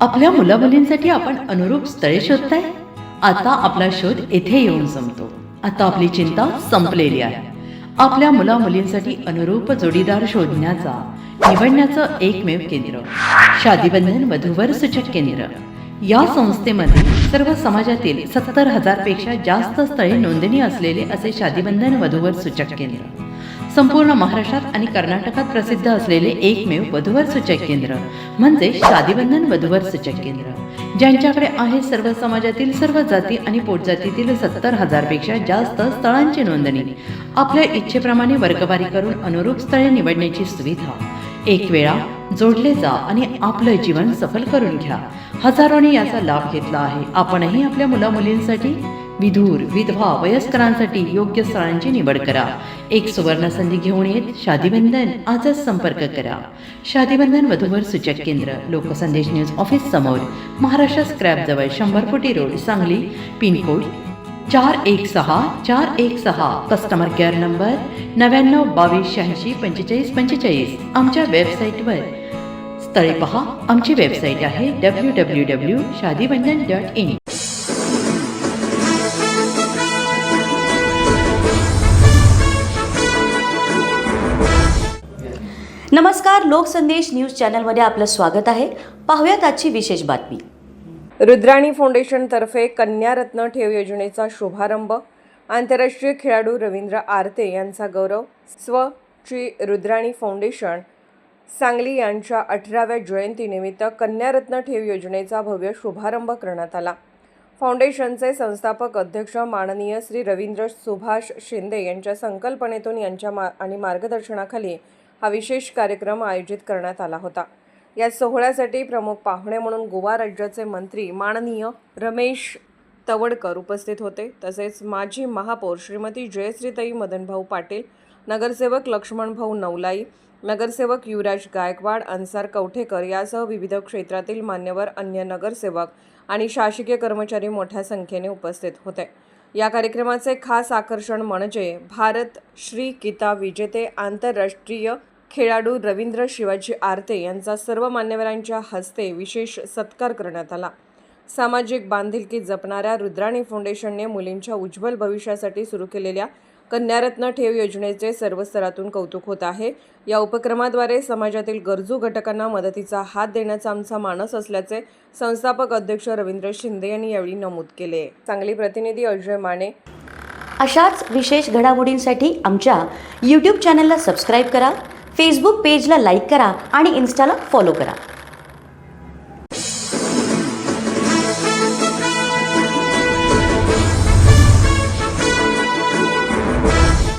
आपल्या मुलामुलींसाठी आपण अनुरूप स्थळे शोधताय? आता आपला शोध येथे येऊन संपतो. आता आपली चिंता संपलेली आहे. आपल्या मुलामुलींसाठी अनुरूप जोडीदार शोधण्याचा निवडण्याचं एकमेव केंद्र शादीबंधन वधूवर सूचक केंद्र. या संस्थेमध्ये सर्व समाजातील 70,000 पेक्षा जास्त स्थळे नोंदणी असलेले असे शादीबंधन वधूवर सूचक केंद्र. संपूर्ण महाराष्ट्रात आणि कर्नाटकात प्रसिद्ध असलेले एकमेव वधूवर सूचक केंद्र म्हणजे शादीबंधन वधूवर सूचक केंद्र, ज्यांच्याकडे आहे सर्व समाजातील सर्व जाती आणि पोटजातीतील 70,000 पेक्षा जास्त स्थळांची नोंदणी. आपल्या इच्छेप्रमाणे वर्गवारी करून अनुरूप स्थळे निवडण्याची सुविधा. एक वेळा जोडले जा आणि आपलं जीवन सफल करून घ्या. हजारोंनी याचा लाभ घेतला आहे. आपणही आपल्या मुलामुलींसाठी, विधूर, विधवा, वयस्करांसाठी योग्य स्थळांची निवड करा. एक सुवर्ण संधी घेऊन येत शादीबंधन. आजच संपर्क करा. शादीबंधन वधूवर सूचक केंद्र, लोकसंदेश न्यूज ऑफिस समोर, महाराष्ट्र स्क्रॅप जवळ, 100 फुटी road, Sangli. Pincode 416-416. Customer care number 99-22-86-45-45. आमच्या वेबसाईटवर स्थळे पहा. आमची वेबसाईट आहे www.shadibandhan.in. नमस्कार, लोकसंदेश न्यूज चॅनलमध्ये आपलं स्वागत आहे. पाहूयात आजची विशेष बातमी. रुद्राणी फाउंडेशनतर्फे कन्यारत्न ठेव योजनेचा शुभारंभ. आंतरराष्ट्रीय खेळाडू रवींद्र आरते यांचा गौरव. श्री रुद्राणी फाउंडेशन सांगली यांच्या 18व्या जयंतीनिमित्त कन्यारत्न ठेव योजनेचा भव्य शुभारंभ करण्यात आला. फाउंडेशनचे संस्थापक अध्यक्ष माननीय श्री रवींद्र सुभाष शिंदे यांच्या संकल्पनेतून आणि मार्गदर्शनाखाली हा विशेष कार्यक्रम आयोजित करण्यात आला होता. या सोहळ्यासाठी प्रमुख पाहुणे म्हणून गोवा राज्याचे मंत्री माननीय रमेश तवडकर उपस्थित होते. तसेच माजी महापौर श्रीमती जयश्रीताई मदनभाऊ पाटील, नगरसेवक लक्ष्मणभाऊ नवलाई, नगरसेवक युवराज गायकवाड, अन्सार कवठेकर यासह विविध क्षेत्रातील मान्यवर, अन्य नगरसेवक आणि शासकीय कर्मचारी मोठ्या संख्येने उपस्थित होते. या कार्यक्रमाचे खास आकर्षण म्हणजे भारत श्री किताब विजेते आंतरराष्ट्रीय खेळाडू रवींद्र शिवाजी आरते यांचा सर्व मान्यवरांच्या हस्ते विशेष सत्कार करण्यात आला. सामाजिक बांधिलकी जपणाऱ्या रुद्राणी फाउंडेशनने मुलींच्या उज्ज्वल भविष्यासाठी सुरू केलेल्या कन्यारत्न ठेव योजनेचे सर्व स्तरातून कौतुक होत आहे. या उपक्रमाद्वारे समाजातील गरजू घटकांना मदतीचा हात देण्याचा आमचा मानस असल्याचे संस्थापक अध्यक्ष रवींद्र शिंदे यांनी यावेळी नमूद केले. सांगली प्रतिनिधी अजय माने. अशाच विशेष घडामोडींसाठी आमच्या YouTube चॅनलला सबस्क्राईब करा, फेसबुक पेजला लाईक करा आणि इन्स्टाला फॉलो करा.